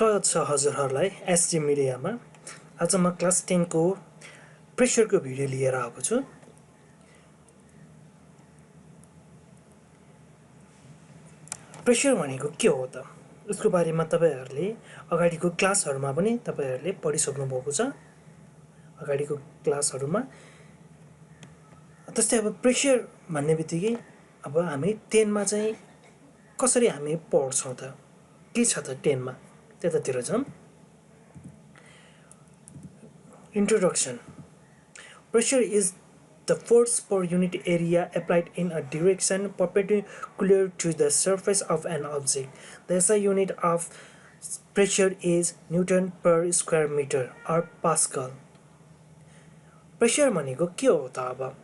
स्वागत छ हजुरहरूलाई एसजी मिडियामा। आज म क्लास 10 को प्रेसरको भिडियो लिएर आएको छु। प्रेसर भनेको के हो त? यसको बारेमा तपाईहरुले अगाडिको क्लासहरुमा पनि तपाईहरुले पढिसक्नु भएको छ। अगाडिको क्लासहरुमा त्यस्तै अब प्रेसर भन्नेबित्तिकै अब हामी 10 मा चाहिँ कसरी हामी पढ्छौं त? के छ त 10 मा? त्यतातिर जाउँ। Introduction. Pressure is the force per unit area applied in a direction perpendicular to the surface of an object. The SI unit of pressure is Newton per square meter or Pascal. Pressure भनेको के हो त अब?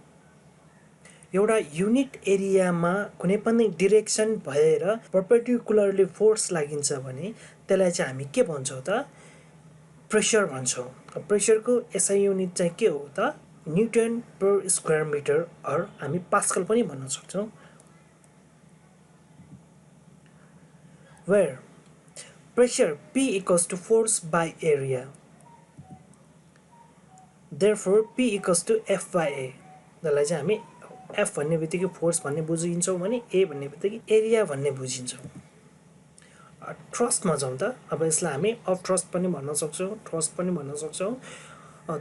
एउटा unit एरियामा कुनै पनि direction भएर परपेंडिकुलरली फोर्स लागिन्छ भने त्यसलाई चाहिँ हामी के भन्छौं त? प्रेसर भन्छौं। प्रेसरको एसआई युनिट चाहिँ के हो त? न्यूटन पर स्क्वायर मिटर और हामी पास्कल पनि भन्न सक्छौं। Where pressure P equals to force by area. Therefore P equals to F by A. त्यसलाई चाहिँ हामी F भन्ने बित्तिकै फोर्स भन्ने बुझिन्छौं भने A भन्ने बित्तिकै एरिया भन्ने बुझिन्छौं। ट्रस्ट मा जाउँ त। अब यसलाई हामी अपथ्रस्ट पनि भन्न सक्छौं, थ्रस्ट पनि भन्न सक्छौं।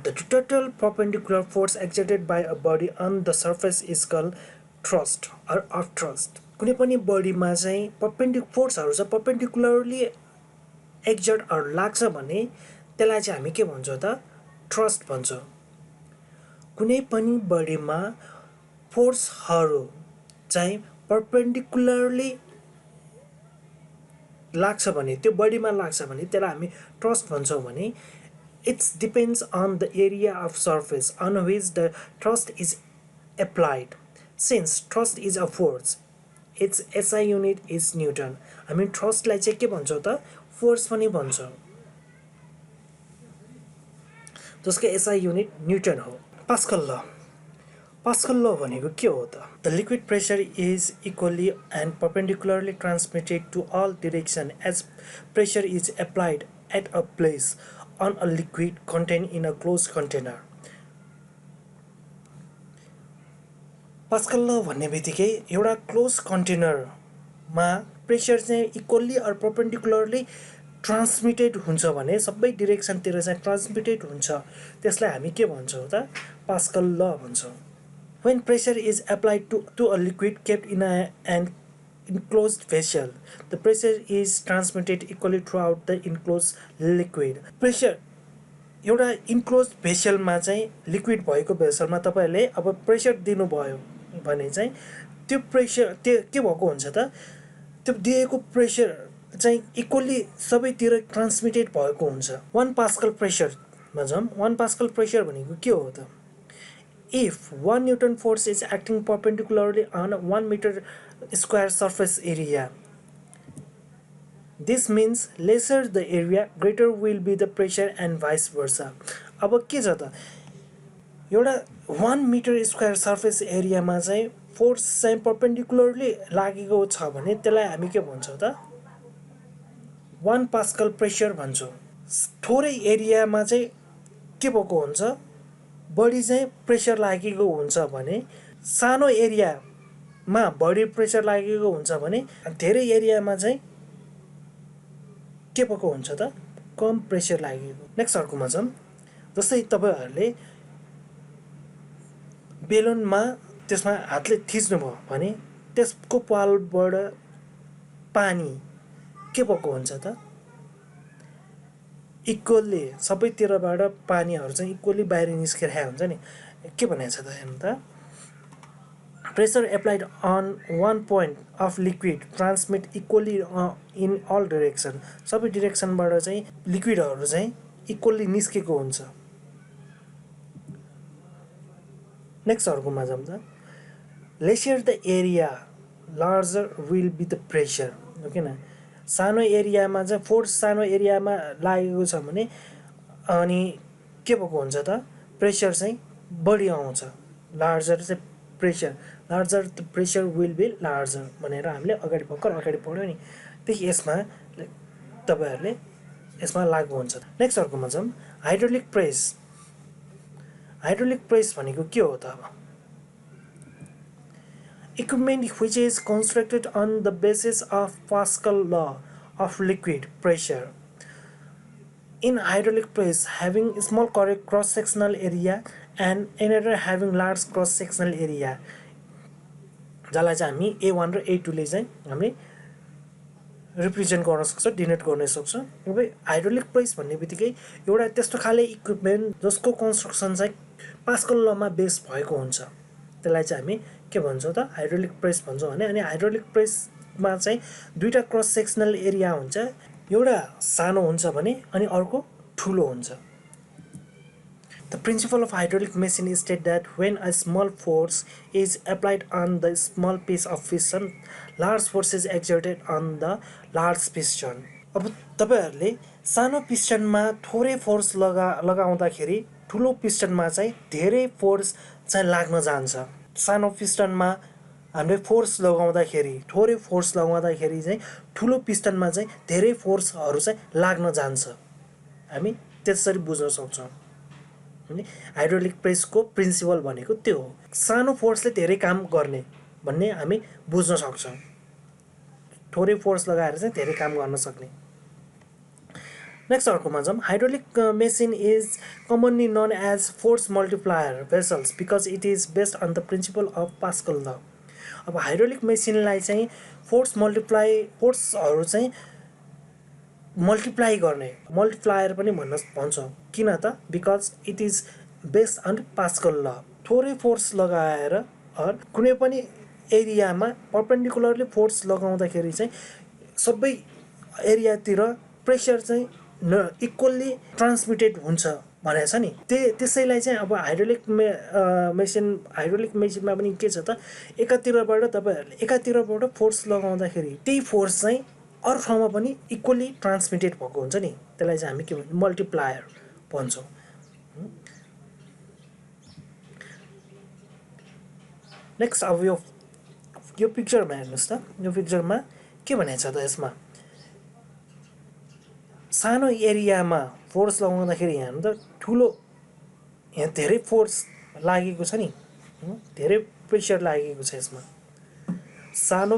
The total perpendicular force exerted by a body on the surface is called thrust or upthrust. कुनै पनि बडीमा चाहिँ फोर्सहरु चाहिँ परपेंडिकुलरली एक्जर्ट और लाग्छ भने त्यसलाई चाहिँ हामी के भन्छौं त? थ्रस्ट भन्छौं। कुनै पनि बडीमा फोर्सहरु चाहिँ परपेंडिकुलरली लाग्छ भने त्यो बडीमा लाग्छ भने त्यसलाई हामी थ्रस्ट भन्छौं भने it depends on the area of surface on which the thrust is applied. Since thrust is a force, its SI unit is Newton. हामी thrust लाई चाहिँ के भन्छौं त? फोर्स पनि भन्छौं। जसको SI युनिट न्यूटन हो। पास्कल ल। Pascal law भनेको के हो त? The liquid pressure is equally and perpendicularly transmitted to all direction as pressure is applied at a place on a liquid contained in a closed container. Pascal law भन्ने बित्तिकै एउटा close कन्टेनरमा pressure चाहिँ equally और perpendicularly transmitted हुन्छ भने सबै डाइरेक्सनतिर चाहिँ transmitted हुन्छ। त्यसलाई हामी के भन्छौं त? पास्कल ल भन्छौं। When pressure is applied to a liquid kept in an enclosed vessel, the pressure is transmitted equally throughout the enclosed liquid. Pressure एउटा enclosed vessel मा चाहिँ लिक्विड भएको भेसलमा तपाईहरुले अब प्रेसर दिनु भयो भने चाहिँ त्यो प्रेसर त्यो के भएको हुन्छ त? त्यो दिएको प्रेसर चाहिँ इक्वली सबैतिर ट्रान्समिटेड भएको हुन्छ। 1 पास्कल प्रेसर मा जाम। 1 पास्कल प्रेसर भनेको के हो त? If 1 Newton force is acting perpendicularly on a 1 meter square surface area, this means lesser the area, greater will be the pressure and vice versa. अब के छ त? एउटा 1 meter square surface area मा चाहिँ फोर्स चाहिँ परपेंडिकुलरली लागेको छ भने त्यसलाई हामी के भन्छौं त? 1 पास्कल प्रेसर भन्छौं। थोरै एरियामा चाहिँ के भएको हुन्छ? बडी चाहिँ प्रेसर लागेको हुन्छ भने सानो एरियामा बडी प्रेसर लागेको हुन्छ भने धेरै एरियामा चाहिँ के भएको हुन्छ त? कम प्रेसर लागेको। नेक्स्ट अर्कोमा जाउँ। जस्तै तपाईहरुले बेलुनमा त्यसमा हातले थिच्नु भयो भने त्यसको पालबाट पानी के भएको हुन्छ त? इक्वली सबैतिरबाट पानीहरु चाहिँ इक्वली बाहिर निस्किरहेको हुन्छ नि। के भनेको छ त हेर्नु त? Pressure applied on one point of liquid transmit equally in all direction. सबै डाइरेक्सनबाट चाहिँ लिक्विडहरु चाहिँ इक्वली निस्केको हुन्छ। नेक्स्ट अर्कोमा जाउँ त। Lesser the area, larger will be the pressure. Okay न? सानो एरियामा चाहिँ फोर्स सानो एरियामा लागेको छ भने अनि के भएको हुन्छ त? प्रेसर चाहिँ बढी आउँछ। लार्जर चाहिँ pressure, larger the pressure will be larger भनेर हामीले अगाडि भर्खर अगाडि पढ्यौ नि। त्यसै यसमा तपाईहरुले यसमा लागू हुन्छ। नेक्स्ट अर्कोमा जाउँ, हाइड्रोलिक प्रेस। हाइड्रोलिक प्रेस भनेको के हो त? अब equipment which is constructed on the basis of Pascal law of liquid pressure. In hydraulic press, having small cross-sectional area and another having large cross-sectional area, जसलाई चाहिँ हामी A1 र A2 ले चाहिँ हामीले रिप्रेजेन्ट गर्न सक्छौँ, डिनोट गर्न सक्छौँ। अब हाइड्रोलिक प्रेस भन्ने बित्तिकै एउटा त्यस्तो खाले इक्विपमेन्ट जसको कन्स्ट्रक्सन चाहिँ पास्कल लमा बेस भएको हुन्छ, त्यसलाई चाहिँ हामी के भन्छौँ त? हाइड्रोलिक प्रेस भन्छौँ भने। अनि हाइड्रोलिक प्रेसमा चाहिँ दुईटा क्रस सेक्सनल एरिया हुन्छ, एउटा सानो हुन्छ भने अनि अर्को ठुलो हुन्छ। The principle of hydraulic machine is stated that when a small force is applied on the small piece of piston, large force is exerted on the large piston. अब तपाईहरुले सानो पिस्टनमा थोरै फोर्स लगाउँदाखेरि ठुलो पिस्टनमा चाहिँ धेरै फोर्स चाहिँ लाग्न जान्छ। सानो पिस्टनमा हामीले फोर्स लगाउँदाखेरि थोरै फोर्स लगाउँदाखेरि चाहिँ ठुलो पिस्टनमा चाहिँ धेरै फोर्सहरु चाहिँ लाग्न जान्छ। हामी त्यसरी बुझ्न सक्छौं। हाइड्रोलिक प्रेसको प्रिन्सिपल भनेको त्यो हो। सानो फोर्सले धेरै काम गर्ने भन्ने हामी बुझ्न सक्छौं। थोरै फोर्स लगाएर चाहिँ धेरै काम गर्न सक्ने। नेक्स्ट अर्कोमा जाउँ, hydraulic machine is commonly known as force multiplier vessels because it is based on the principle of Pascal law. अब हाइड्रोलिक मेसिनलाई चाहिँ फोर्सहरु चाहिँ मल्टिप्लाई गर्ने मल्टिप्लायर पनि भन्छौँ। किन त? Because it is based on Pascal law. थोरै फोर्स लगाएर कुनै पनि एरियामा परपेन्डिकुलरली फोर्स लगाउँदाखेरि चाहिँ सबै एरियातिर प्रेसर चाहिँ इक्वली ट्रान्समिटेड हुन्छ भनेको छ नि। त्यसैलाई चाहिँ अब हाइड्रोलिक मेसिनमा पनि के छ त? एकातिरबाट फोर्स लगाउँदाखेरि त्यही फोर्स चाहिँ अरू ठाउँमा पनि इक्वली ट्रान्समिटेड भएको हुन्छ नि। त्यसलाई चाहिँ हामी के भन्छौँ? मल्टिप्लायर भन्छौँ। नेक्स्ट अब यो पिक्चरमा हेर्नुस् त। यो पिक्चरमा के भनेको छ त? यसमा सानो एरियामा फोर्स लगाउँदाखेरि यहाँ त ठुलो यहाँ धेरै फोर्स लागेको छ नि, धेरै प्रेसर लागेको छ यसमा। सानो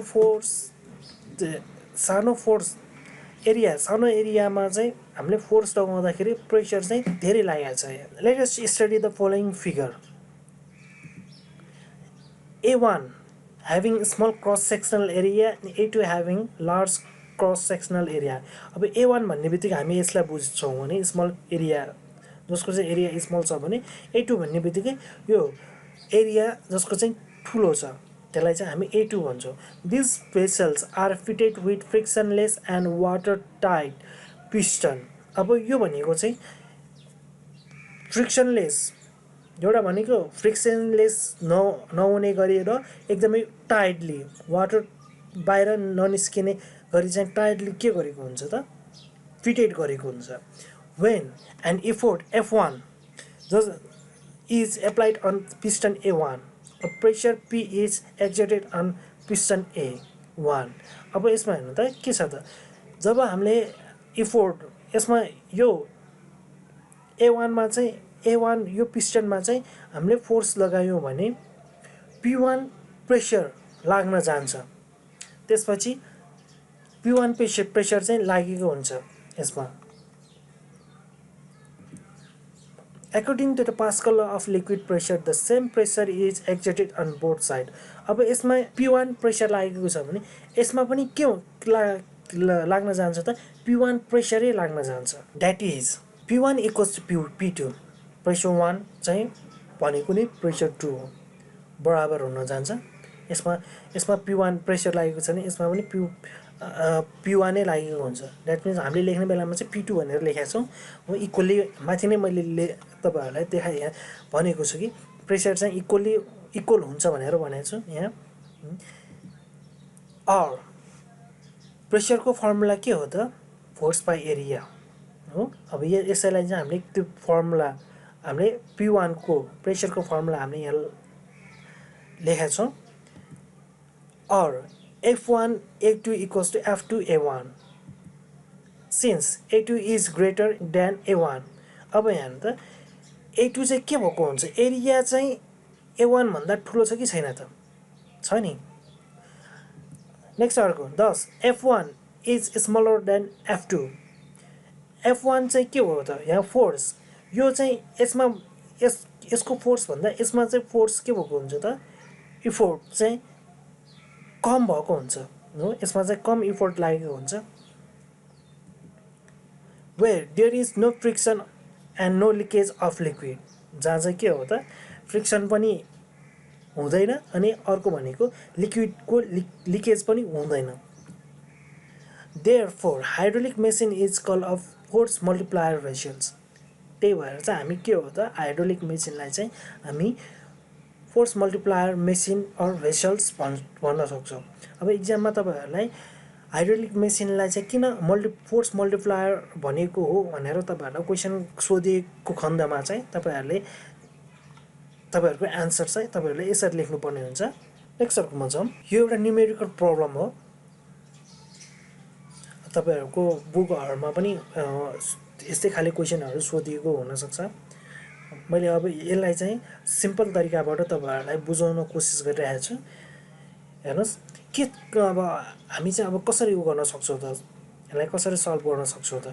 एरियामा चाहिँ हामीले फोर्स लगाउँदाखेरि प्रेसर चाहिँ धेरै लागेको छ। Let us study the following figure. A1 having small cross sectional area and A2 having large cross sectional area. अब A1 भन्ने बित्तिकै हामी यसलाई बुझ्छौँ भने स्मल एरिया जसको चाहिँ एरिया स्मल छ भने A2 भन्ने बित्तिकै यो एरिया जसको चाहिँ ठुलो छ त्यसलाई चाहिँ हामी A2 भन्छौँ। These vessels are fitted with frictionless and watertight piston. अब यो भनेको चाहिँ फ्रिक्सनलेस, एउटा भनेको फ्रिक्सनलेस नहुने गरी र एकदमै टाइटली वाटर बाहिर ननिस्किने गरी चाहिँ टाइटली के गरेको हुन्छ त? फिटेड गरेको हुन्छ। When an effort F1 is applied on piston A1, a pressure P is exerted on piston A1. अब यसमा हेर्नु त के छ त? जब हामीले इफोर्ट यसमा यो A1 मा चाहिँ A1 यो पिस्टनमा चाहिँ हामीले फोर्स लगायौं भने P1 प्रेसर लाग्न जान्छ। त्यसपछि P1 प्रेसर चाहिँ लागेको हुन्छ यसमा। According to the Pascal law of liquid pressure, the same pressure is exerted on both sides. अब यसमा P1 प्रेसर लागेको छ भने यसमा पनि के लाग्न जान्छ त? P1 प्रेसरै लाग्न जान्छ। That is P1 equals to P2. Pressure 1 चाहिँ भनेको नि प्रेसर 2 हो, बराबर हुन जान्छ। यसमा P1 प्रेसर लागेको छ भने यसमा पनि P1 नै लागेको हुन्छ। द्याट मिन्स हामीले लेख्ने बेलामा चाहिँ P2 भनेर लेखेका छौँ। हो इक्वली माथि नै मैले तपाईहरुलाई देखाए यहाँ भनेको छु कि प्रेसर चाहिँ इक्वल हुन्छ भनेर भनेको छु यहाँ। और प्रेसरको फर्मुला के हो त? फोर्स बाइ एरिया हो। अब यसैलाई चाहिँ हामीले त्यो फर्मुला हामीले P1 को प्रेसरको फर्मुला हामीले यहाँ लेखेका छौँ। और F1 A2 equals to F2 A1. Since A2 is greater than A1 अब यहाँ त A2 चाहिँ के भएको हुन्छ एरिया चाहिँ A1 भन्दा ठुलो छ कि छैन त छ नि नेक्स्ट अर्को दस F1 is smaller then F2 F1 चाहिँ के हो त यहाँ फोर्स यो चाहिँ यसको फोर्स भन्दा यसमा चाहिँ फोर्स के भएको हुन्छ त इफोर्ट चाहिँ कम भएको हुन्छ हो यसमा चाहिँ कम इफोर्ट लागेको हुन्छ where there is no friction and no leakage of liquid जहाँ चाहिँ के हो त फ्रिक्सन पनि हुँदैन अनि अर्को भनेको लिक्विडको लिकेज पनि हुँदैन therefore hydraulic machine is called a force multiplier vessels त्यही भएर चाहिँ हामी के हो त हाइड्रोलिक मेसिनलाई चाहिँ हामी force multiplier machine or vessels भन्न सक्छौँ अब इक्जाममा तपाईँहरूलाई हाइड्रोलिक मेसिनलाई चाहिँ किन फोर्स मल्टिप्लायर भनेको हो भनेर तपाईँहरूलाई क्वेसन सोधिएको खण्डमा चाहिँ तपाईँहरूको एन्सर चाहिँ तपाईँहरूले यसरी लेख्नुपर्ने हुन्छ नेक्स्ट अर्कोमा जाउँ यो एउटा न्युमेरिकल प्रब्लम हो तपाईँहरूको बुकहरूमा पनि यस्तै खाले क्वेसनहरू सोधिएको हुनसक्छ मैले अब यसलाई चाहिँ सिम्पल तरिकाबाट तपाईँहरूलाई बुझाउन कोसिस गरिरहेको छु हेर्नुहोस् के अब हामी चाहिँ अब कसरी गर्न सक्छौँ त यसलाई कसरी सल्भ गर्न सक्छौँ त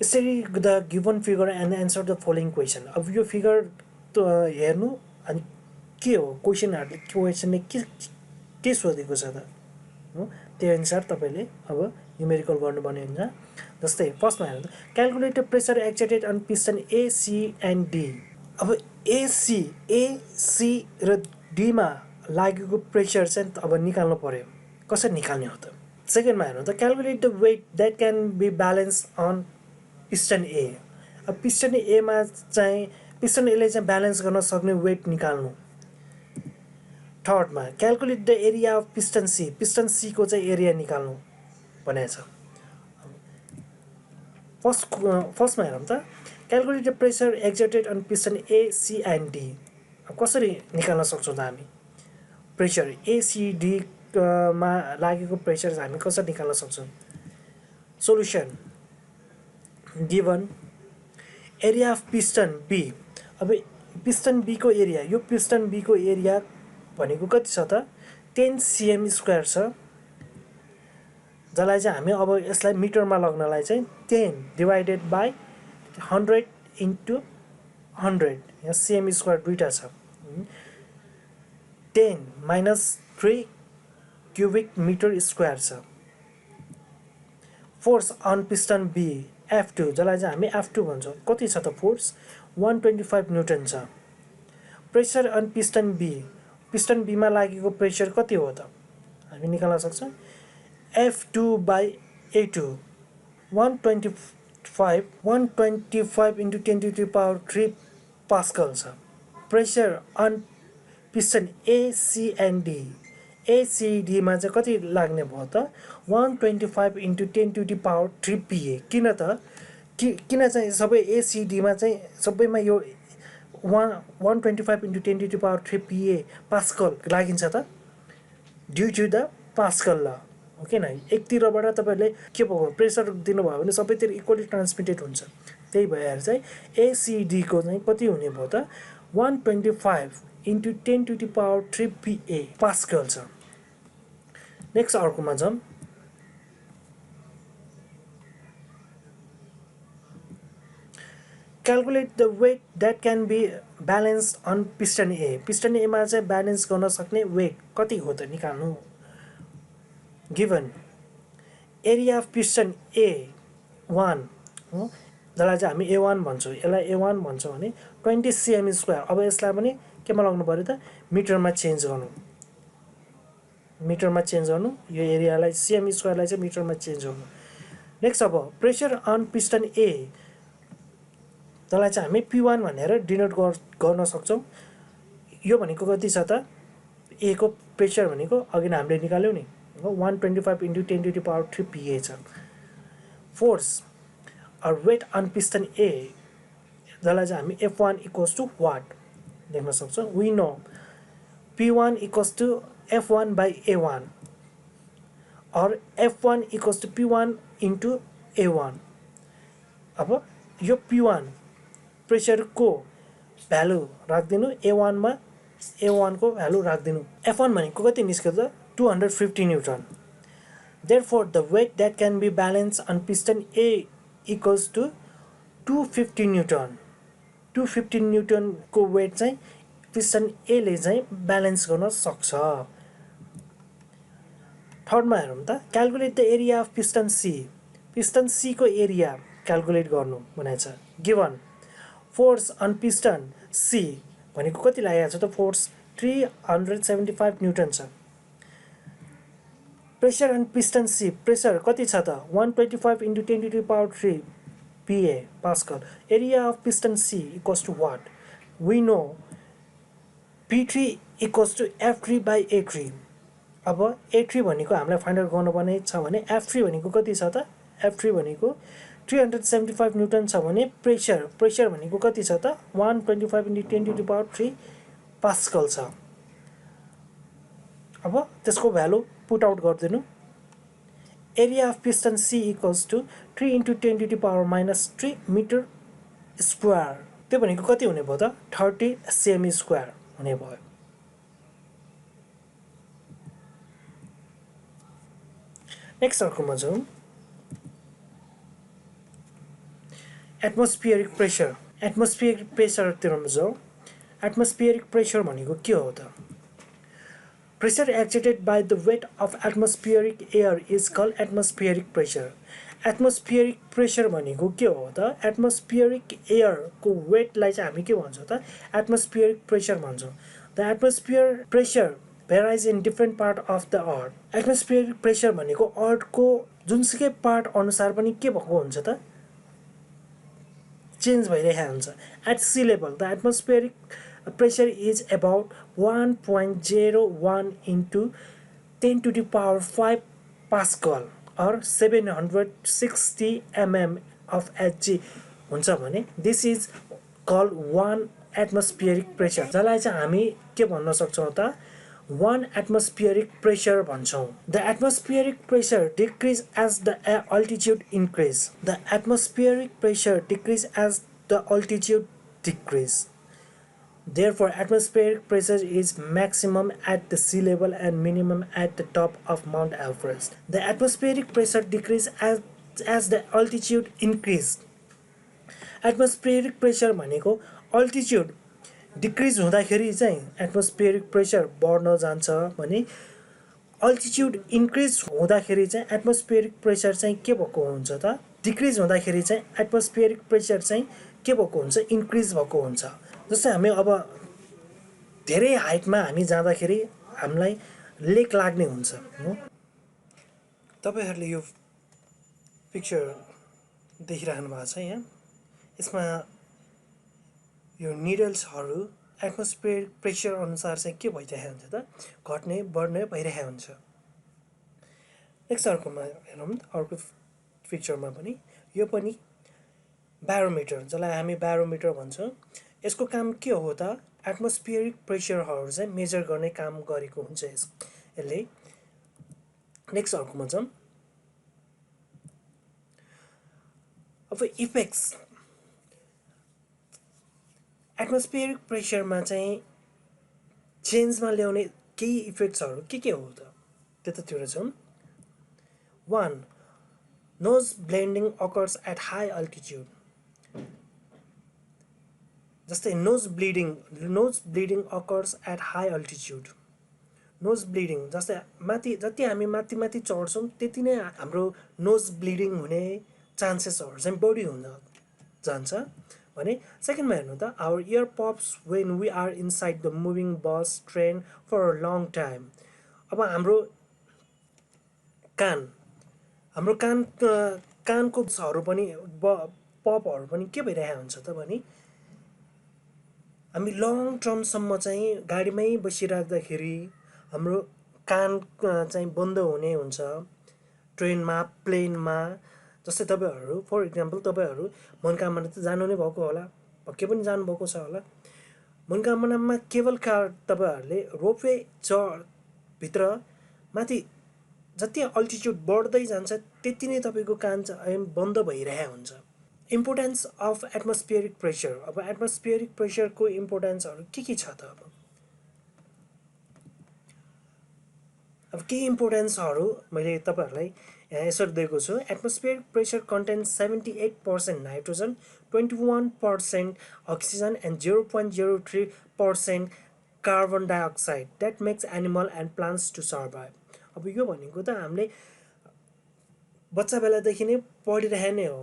यसरी the given figure and answer the following question अब यो फिगर हेर्नु अनि के हो क्वेसनले के सोधेको छ त हो त्यो अनुसार तपाईँले अब न्युमेरिकल गर्नुपर्ने हुन्छ जस्तै फर्स्टमा हेर्नु calculate the pressure exerted on piston A C and D अब एसी र डीमा लागेको प्रेसर चाहिँ अब निकाल्नु पर्यो कसरी निकाल्ने हो त सेकेन्डमा हेर्नु त calculate the weight that can be balance on piston A अब पिस्टन एमा चाहिँ पिस्टन एले चाहिँ ब्यालेन्स गर्न सक्ने वेट निकाल्नु थर्डमा calculate the area of piston C को चाहिँ एरिया निकाल्नु भनेको छ फर्स्टमा हेरौँ त calculate the pressure exerted on piston A C and D अब कसरी निकाल्न सक्छौँ त हामी प्रेसर एसिडी मा लागेको प्रेसर हामी कसरी निकाल्न सक्छौँ solution given area of piston B अब पिस्टन बी को एरिया यो पिस्टन बी को एरिया भनेको कति छ त 10 cm स्क्वायर छ जसलाई चाहिँ हामी अब यसलाई मिटरमा लग्नलाई चाहिँ 10 डिवाइडेड बाई 100 इन्टु 100 यहाँ cm स्क्वायर दुईटा छ 10 माइनस 3 क्युबिक मिटर स्क्वायर छ force on piston B F2 जसलाई चाहिँ हामी F2 भन्छौँ कति छ त फोर्स 125 न्युटन छ प्रेसर अन पिस्टन बीमा लागेको प्रेसर कति हो त हामी निकाल्न सक्छौँ F2 by A2 125 into 10 to the power 3 pascal छ pressure on piston AC and D ACD मा चाहिँ कति लाग्ने भयो त 125 into 10 to the power 3 PA किन चाहिँ सबै ACD मा चाहिँ सबैमा यो 125 into 10 to the power 3 PA pascal लागिन्छ त ड्यू टु द पास्कल ल ओके न एकतिरबाट तपाईले के भयो प्रेसर दिनुभयो भने सबैतिर इक्वली ट्रान्समिटेड हुन्छ त्यही भएर चाहिँ ACD को चाहिँ कति हुने भयो त 125 into 10 to the power 3 PA pascal छ नेक्स्ट अर्कोमा जाउँ calculate the weight that can be balance on piston A piston एमा चाहिँ ब्यालेन्स गर्न सक्ने वेट कति हो त निकाल्नु given area of piston A1 हो जसलाई चाहिँ हामी A1 भन्छौँ यसलाई A1 भन्छौँ भने 20 cm स्क्वायर अब यसलाई पनि केमा लाग्नु पर्यो त मिटरमा चेन्ज गर्नु यो एरियालाई cm स्क्वायरलाई चाहिँ मिटरमा चेन्ज गर्नु नेक्स्ट अब प्रेसर अन पिस्टन A जसलाई चाहिँ हामी P1 भनेर डिनोट गर्न सक्छौँ यो भनेको कति छ त A को प्रेसर भनेको अघि नै हामीले निकाल्यौँ नि 125 into 10 to the power 3 PA छ force or weight on piston A जसलाई चाहिँ हामी F1 equals to what लेख्न सक्छौँ we know P1 equals to F1 by A1 or F1 equals to P1 into A1 अब यो P1 प्रेसर को value राख्दिनु A1 मा A1 को भ्यालु राख्दिनु F1 भनेको कति निस्क्यो त 250 Newton therefore the weight that can be balanced on piston A equals to 250 newton 250 newton को वेट चाहिँ पिस्टन A ले चाहिँ ब्यालेन्स गर्न सक्छ थर्डमा हेरौँ त calculate the area of piston C को एरिया क्याल्कुलेट गर्नु भनेको छ given force on piston C भनेको कति लागेको छ त फोर्स 375 न्यूटन छ pressure on piston C pressure कति छ त 125 into 10 to the power 3 PA Pascal area of piston C equals to what we know P3 equals to F3 by A3 अब A3 भनेको हामीलाई फाइन्ड आउट गर्नुपर्ने छ भने F3 भनेको कति छ त F3 भनेको 375 न्यूटन छ भने प्रेसर भनेको कति छ त 125 into 10 to the power 3 pascal छ अब त्यसको भ्यालु पुट आउट गर्दिनु area of piston C equals to 3 into 10 to the power minus 3 meter square त्यो भनेको कति हुने भयो त 30 सेमी स्क्वायर हुने भयो नेक्स्ट अर्कोमा जाउँ एटमोस्फियरिक प्रेसर तिरमा जाउँ एटमोस्फियरिक प्रेसर भनेको के हो त Pressure exerted by the weight of atmospheric air is called atmospheric pressure. Atmospheric pressure भनेको के हो त atmospheric air को weight लाई चाहिँ हामी के भन्छौं त atmospheric pressure भन्छौं The atmospheric pressure varies in different part of the earth. Atmospheric pressure भनेको earth को जुनसुकै पार्ट अनुसार पनि के भएको हुन्छ त चेन्ज भइरहेको हुन्छ at sea level the atmospheric pressure is about 1.01 into 10 to the power 5 Pascal or 760 mm of Hg हुन्छ भने this is called one atmospheric pressure जसलाई चाहिँ हामी के भन्न सक्छौं त one atmospheric pressure भन्छौं the atmospheric pressure decrease as the altitude increase the atmospheric pressure decrease as the altitude decrease Therefore, atmospheric pressure is maximum at the sea level and minimum at the top of Mount Everest. The atmospheric pressure decreases as the altitude increases. Atmospheric pressure भनेको altitude decrease हुँदाखेरि चाहिँ atmospheric pressure बढ्न जान्छ भने altitude increase हुँदाखेरि चाहिँ atmospheric pressure चाहिँ के भएको हुन्छ त decrease हुँदाखेरि चाहिँ atmospheric pressure चाहिँ के भएको हुन्छ increase भएको हुन्छ जस्तै हामी अब धेरै हाइटमा हामी जाँदाखेरि हामीलाई लेक लाग्ने हुन्छ हो तपाईहरुले यो पिक्चर देखिराख्नु भएको छ यहाँ यसमा यो निडल्सहरु एटमोस्फियर प्रेसर अनुसार चाहिँ के भइरहेको हुन्छ त घट्ने बढ्ने भइरहेको हुन्छ नेक्स्ट अर्कोमा हेरौँ अर्को पिक्चरमा पनि यो पनि बारोमिटर जसलाई हामी बारोमिटर भन्छौं यसको काम के हो त एटमोस्फियरिक प्रेसरहरु चाहिँ मेजर गर्ने काम गरेको हुन्छ यसले नेक्स्ट अर्कोमा जाउँ अब इफेक्ट्स एटमोस्फियरिक प्रेसरमा चाहिँ चेन्जमा ल्याउने केही इफेक्ट्सहरु के हो त त्यतातिर जाउँ 1 nose blending occurs at high altitude जस्तै nose bleeding occurs at high altitude nose bleeding जस्तै माथि जति हामी माथि चढ्छौं त्यति नै हाम्रो nose bleeding हुने चान्सेसहरु चाहिँ बढी हुन जान्छ भने सेकेन्डमा हेर्नु त our ear pops when we are inside the moving bus train for a long time अब हाम्रो कानको हरू पनि पपहरु पनि के भइरहेको हुन्छ त भने हामी लङ टर्म सम्म चाहिँ गाडीमै बसिराख्दाखेरि हाम्रो कान चाहिँ बन्द हुने हुन्छ ट्रेनमा प्लेनमा जस्तै तपाईहरु फर एक्जाम्पल तपाईहरु मनकामना त जानु नै भएको होला पक्कै पनि जानु भएको छ होला मनकामनामा केबल कार तपाईहरुले रोपवे भित्र माथि जति अल्टिट्युड बढ्दै जान्छ त्यति नै तपाईँको कान चाहिँ बन्द भइरहेको हुन्छ। Importance of atmospheric pressure. अब एटमोस्फियरिक प्रेसरको इम्पोर्टेन्सहरू के छ त? अब केही इम्पोर्टेन्सहरू मैले तपाईँहरूलाई यहाँ यसरी दिएको छु। Atmospheric pressure contains 78% nitrogen, 21% oxygen and 0.03% carbon dioxide that makes animal and plants to survive. अब यो भनेको त हामीले बच्चा बेलादेखि नै पढिरहे नै हो।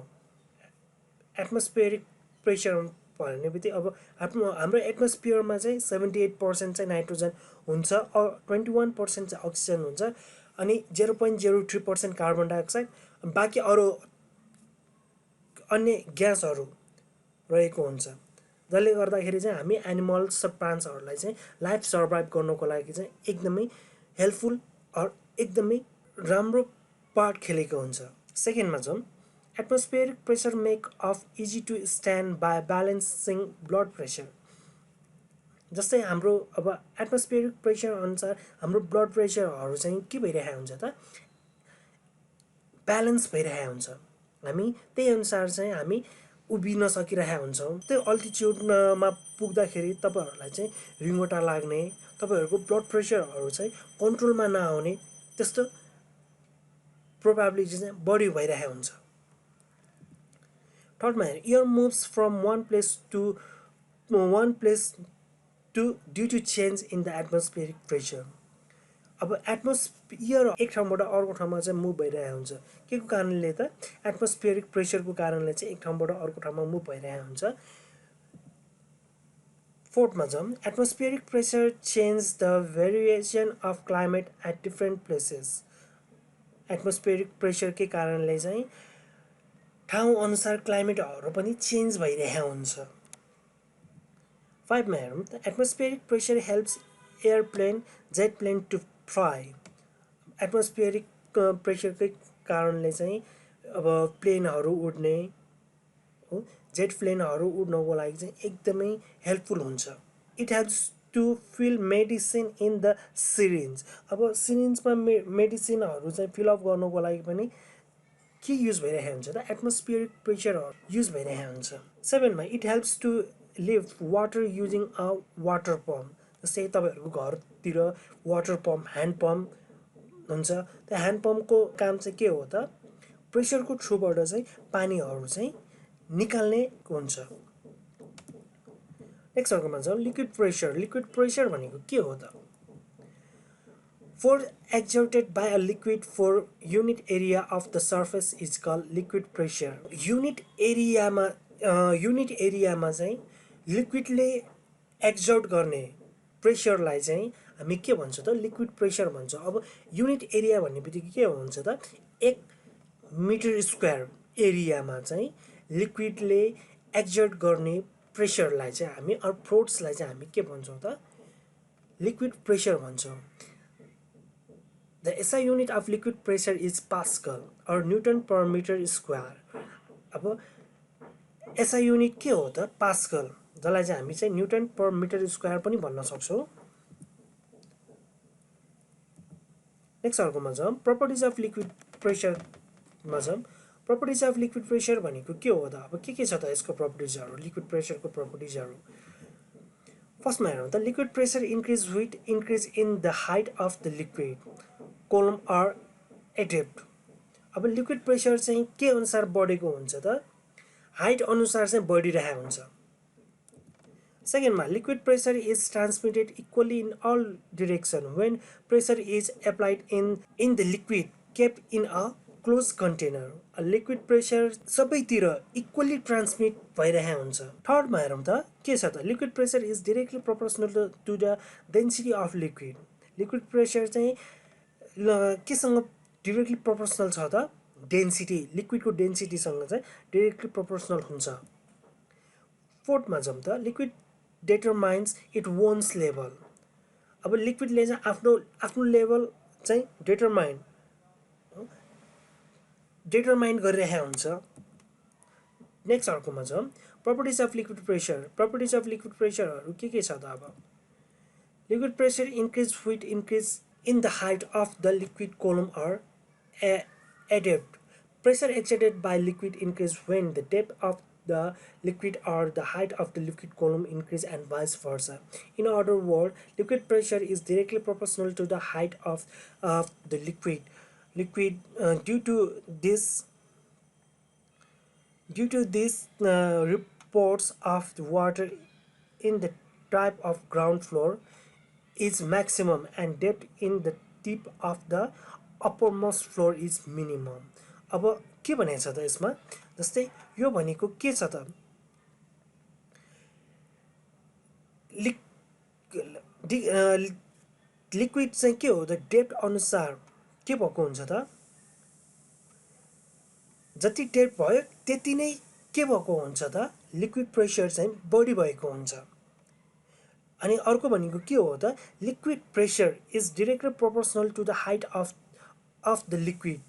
एटमोस्फियरिक प्रेसर भन्ने बित्तिकै अब हाम्रो एटमोस्फियरमा चाहिँ 78% चाहिँ नाइट्रोजन हुन्छ, 21% चाहिँ अक्सिजन हुन्छ, अनि 0.03% कार्बन डाइअक्साइड, बाँकी अरू अन्य ग्यासहरू रहेको हुन्छ, जसले गर्दाखेरि चाहिँ हामी एनिमल्स र प्लान्ट्सहरूलाई चाहिँ लाइफ सर्भाइभ गर्नको लागि चाहिँ एकदमै हेल्पफुल एकदमै राम्रो पार्ट खेलेको हुन्छ। सेकेन्डमा जाउँ। Atmospheric pressure make of easy to stand by balancing blood pressure. जस्तै हाम्रो अब एटमोस्फियरिक प्रेसर अनुसार हाम्रो ब्लड प्रेसरहरू चाहिँ के भइरहेको हुन्छ त? ब्यालेन्स भइरहेको हुन्छ। हामी त्यही अनुसार चाहिँ हामी उभिन सकिरहेका हुन्छौँ। त्यो अल्टिट्युडमा पुग्दाखेरि तपाईँहरूलाई चाहिँ रिङ्गोटा लाग्ने, तपाईँहरूको ब्लड प्रेसरहरू चाहिँ कन्ट्रोलमा नआउने त्यस्तो प्रोबेबिलिटी चाहिँ बढी भइरहेको हुन्छ। थर्डमा air moves from one place to due to change in the atmospheric pressure. अब एटमोस्फियर एक ठाउँबाट अर्को ठाउँमा चाहिँ मुभ भइरहेको हुन्छ। के को कारणले त? एटमोस्फियरिक प्रेसरको कारणले चाहिँ एक ठाउँबाट अर्को ठाउँमा मुभ भइरहेको हुन्छ। फोर्थमा जाउँ। Atmospheric pressure change the variation of climate at different places. Atmospheric प्रेसरकै कारणले चाहिँ ठाउँ अनुसार क्लाइमेटहरू पनि चेन्ज भइरहेको हुन्छ। 5मा हेरौँ त। Atmospheric pressure helps airplane jet plane to fly. Atmospheric प्रेसरकै कारणले चाहिँ अब प्लेनहरू उड्ने हो, जेट प्लेनहरू उड्नको लागि चाहिँ एकदमै हेल्पफुल हुन्छ। It helps to fill medicine in the syringe. अब सिरिन्जमा मेडिसिनहरू चाहिँ फिलअप गर्नको लागि पनि के युज भइरहेको हुन्छ त? एटमोस्फियरिक प्रेसरहरू युज भइरहेको हुन्छ। 7मा it helps to lift water using a water pump. जस्तै तपाईँहरूको घरतिर वाटर पम्प, ह्यान्ड पम्प हुन्छ। त्यो ह्यान्ड पम्पको काम चाहिँ के हो त? प्रेसरको थ्रुबाट चाहिँ पानीहरू चाहिँ निकाल्ने हुन्छ। नेक्स्ट अर्कोमा जाउँ। Liquid pressure. लिक्विड प्रेसर भनेको के हो त? Force exerted by a liquid for unit area of the surface is called liquid pressure. Unit एरियामा चाहिँ लिक्विडले एक्जर्ट गर्ने प्रेसरलाई चाहिँ हामी के भन्छौँ त? लिक्विड प्रेसर भन्छौँ। अब युनिट एरिया भन्ने बित्तिकै के हुन्छ त? 1 मिटर स्क्वायर एरियामा चाहिँ लिक्विडले एक्जर्ट गर्ने प्रेसरलाई चाहिँ हामी फोर्सलाई चाहिँ हामी के भन्छौँ त? लिक्विड प्रेसर भन्छौँ। The SI unit of liquid pressure is Pascal or Newton per meter square. अब SI युनिट के हो त? पास्कल, जसलाई चाहिँ हामी चाहिँ न्युटन पर मिटर स्क्वायर पनि भन्न सक्छौँ। नेक्स्ट अर्कोमा जाउँ। प्रपर्टिज अफ लिक्विड प्रेसरमा जाउँ। प्रपर्टिज अफ लिक्विड प्रेसर भनेको के हो त? अब के छ त यसको प्रपर्टिजहरू, लिक्विड प्रेसरको प्रपर्टिजहरू? फर्स्टमा हेरौँ त। Liquid pressure increase with increase in the height of the liquid column are adept. अब लिक्विड प्रेसर चाहिँ के अनुसार बढेको हुन्छ त? हाइट अनुसार चाहिँ बढिरहेको हुन्छ। सेकेन्डमा liquid pressure is transmitted equally in all direction when pressure is applied in the liquid kept in a close container. Liquid pressure सबैतिर इक्वली ट्रान्समिट भइरहेको हुन्छ। थर्डमा हेरौँ त के छ त? Liquid pressure is directly proportional to the density of liquid. Liquid pressure चाहिँ केसँग डिरेक्टली प्रोपोर्सनल छ त? डेन्सिटी, लिक्विडको डेन्सिटीसँग चाहिँ डिरेक्टली प्रोपोर्सनल हुन्छ। फोर्थमा जाउँ त। Liquid determines it once level. अब लिक्विडले चाहिँ आफ्नो लेभल चाहिँ डिटरमाइन गरिरहेको हुन्छ। नेक्स्ट अर्कोमा जाउँ। Properties of liquid pressure. Properties of liquid प्रेसरहरू के छ त? अब liquid pressure increase with increase in the height of the liquid column are adapt. Pressure exerted by liquid increase when the depth of the liquid or the height of the liquid column increase and vice versa. In other words, liquid pressure is directly proportional to the height of the liquid. Due to this reports of the water in the type of ground floor is maximum and depth in the tip of the uppermost floor is minimum. अब के भनेको छ त यसमा जस्तै यो भनेको के छ त लिक्विड चाहिँ के हो त डेप्थ अनुसार के भएको हुन्छ त जति डेप्थ भयो त्यति नै के भएको हुन्छ त लिक्विड प्रेसर चाहिँ बढी भएको हुन्छ अनि अर्को भनेको के हो त liquid pressure is directly proportional to the height of the liquid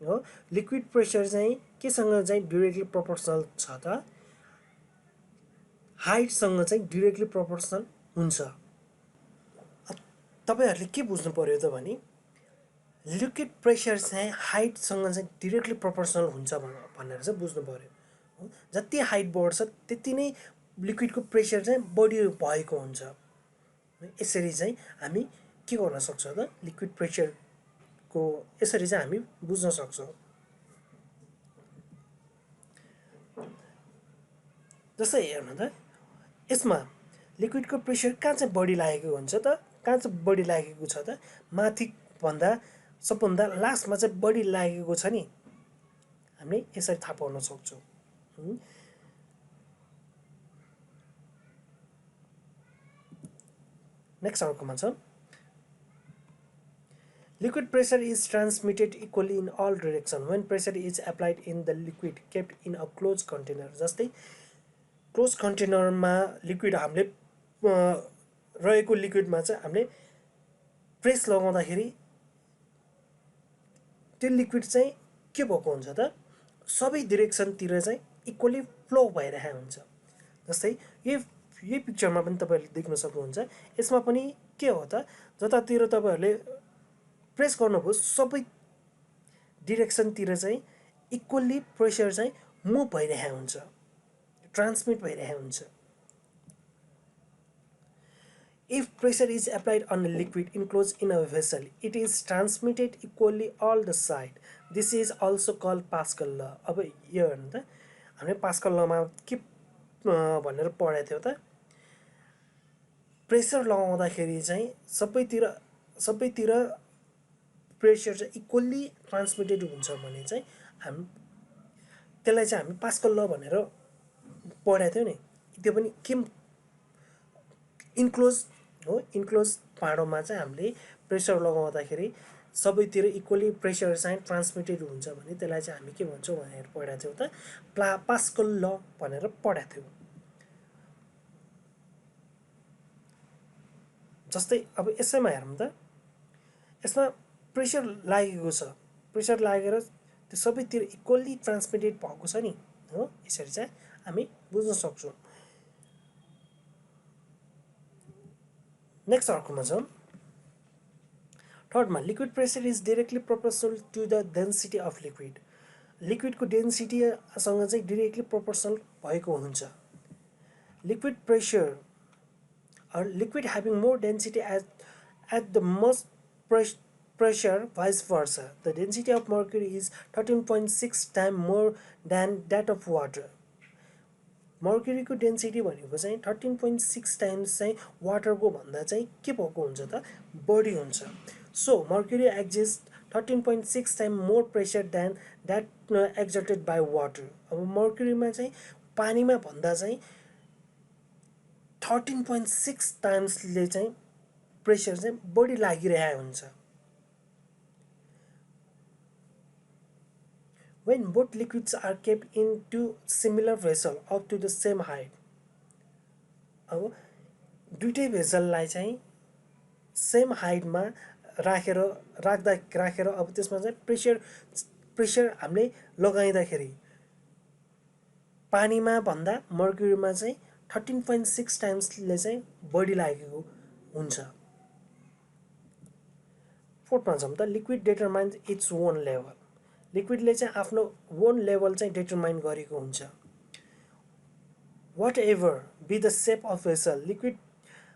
हो लिक्विड प्रेसर चाहिँ केसँग चाहिँ डाइरेक्टली प्रोपोर्सनल छ त हाइटसँग चाहिँ डाइरेक्टली प्रोपोर्सनल हुन्छ तपाईहरुले के बुझ्नु पर्यो त भने लिक्विड प्रेसर चाहिँ हाइटसँग चाहिँ डाइरेक्टली प्रोपोर्सनल हुन्छ भनेर चाहिँ बुझ्नु पर्यो जति हाइट बढ्छ त्यति नै लिक्विडको प्रेसर चाहिँ बढी भएको हुन्छ यसरी चाहिँ हामी के गर्न सक्छौं त लिक्विड प्रेसरको यसरी चाहिँ हामी बुझ्न सक्छौं जस्तै हेर्नु त यसमा लिक्विडको प्रेसर कहाँ चाहिँ बढी लागेको हुन्छ त कहाँ चाहिँ बढी लागेको छ त माथि भन्दा सबभन्दा लास्टमा चाहिँ बढी लागेको छ नि हामीले यसरी थाहा पाउन सक्छौं नेक्स्ट अर्कोमा छ liquid pressure is transmitted equally in all direction when pressure is applied in the liquid kept in a closed container जस्तै क्लोज कन्टेनरमा लिक्विड हामीले रहेको लिक्विडमा चाहिँ हामीले प्रेस लगाउँदाखेरि त्यो लिक्विड चाहिँ के भएको हुन्छ त सबै डाइरेक्सनतिर चाहिँ इक्वली फ्लो भइरहेको हुन्छ जस्तै यही पिक्चरमा पनि तपाईहरुले देख्न सक्नुहुन्छ यसमा पनि के हो त जतातिर तपाईहरुले प्रेस गर्नुभयो सबै डाइरेक्सनतिर चाहिँ इक्वली प्रेसर चाहिँ मुभ भइरहेको हुन्छ ट्रान्समिट भइरहेको हुन्छ If pressure is applied on a liquid enclosed in a vessel, it is transmitted equally all the side. This is also called Pascal law. अब यो हेर्नु त हामीले पास्कल लमा के भनेर पढेको थियो त प्रेसर लगाउँदाखेरि चाहिँ सबैतिर प्रेसर चाहिँ इक्वली ट्रान्समिटेड हुन्छ भने चाहिँ हामी त्यसलाई चाहिँ हामी पास्कल ल भनेर पढेको थियो नि त्यो पनि के इन्क्लोज पाडोमा चाहिँ हामीले प्रेसर लगाउँदाखेरि सबैतिर इक्वली प्रेसर चाहिँ ट्रान्समिटेड हुन्छ भने त्यसलाई चाहिँ हामी के भन्छौं भनेर पढेको थियौ त पास्कल ल भनेर पढेको थियौ जस्तै अब यसैमा हेरौँ त यसमा प्रेसर लागेको छ प्रेसर लागेर त्यो सबैतिर इक्वली ट्रान्समिटेड भएको छ नि हो यसरी चाहिँ हामी बुझ्न सक्छौं नेक्स्ट अर्कोमा छ थर्डमा liquid pressure is directly proportional to the density of liquid लिक्विडको डेन्सिटी सँग चाहिँ डाइरेक्टली प्रोपोर्सनल भएको हुन्छ liquid pressure or liquid having more density at the most pressure vice versa the density of mercury is 13.6 times more than that of water mercury को density भनेको चाहिँ 13.6 times चाहिँ water को भन्दा चाहिँ के भएको हुन्छ त बढी हुन्छ so mercury exerts 13.6 times more pressure than that exerted by water अब mercury मा चाहिँ पानीमा भन्दा चाहिँ 13.6 times ले चाहिँ प्रेसर चाहिँ बढी लागिरहेको हुन्छ when both liquids are kept into similar vessel up to the same height अब दुईटै भेसललाई चाहिँ सेम हाइटमा राखेर अब त्यसमा चाहिँ प्रेसर हामीले लगाइदाखेरि पानीमा भन्दा मर्क्युरीमा चाहिँ 13.6 times ले चाहिँ बढी लागेको हुन्छ फोर्थमा छौँ त liquid determines its own level लिक्विडले चाहिँ आफ्नो ओन लेभल चाहिँ डिटरमाइन गरेको हुन्छ whatever be the shape of vessel liquid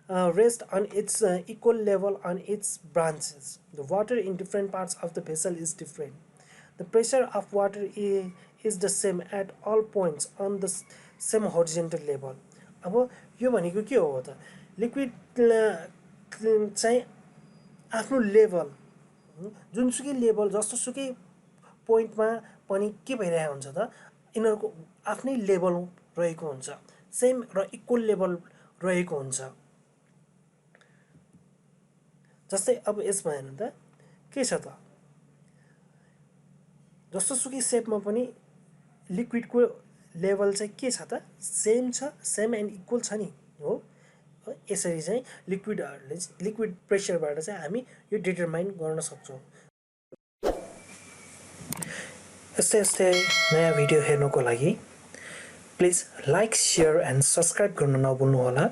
rest on its equal level on its branches. The water in different parts of the vessel is different. The pressure of water is the same at all points on the same horizontal level. अब यो भनेको के हो त liquid चाहिँ आफ्नो level जुनसुकै level जस्तोसुकै पोइन्टमा पनि के भइरहेको हुन्छ त यिनीहरूको आफ्नै लेभल रहेको हुन्छ सेम र इक्वल लेभल रहेको हुन्छ जस्तै अब यसमा हेर्नु त के छ त जस्तोसुकै सेपमा पनि लिक्विडको लेभल चाहिँ के छ त सेम एन्ड इक्वल छ नि हो यसरी चाहिँ लिक्विड प्रेसरबाट चाहिँ हामी यो डिटरमाइन गर्न सक्छौँ यस्तै नयाँ भिडियो हेर्नको लागि please like share and subscribe गर्न नभुल्नुहोला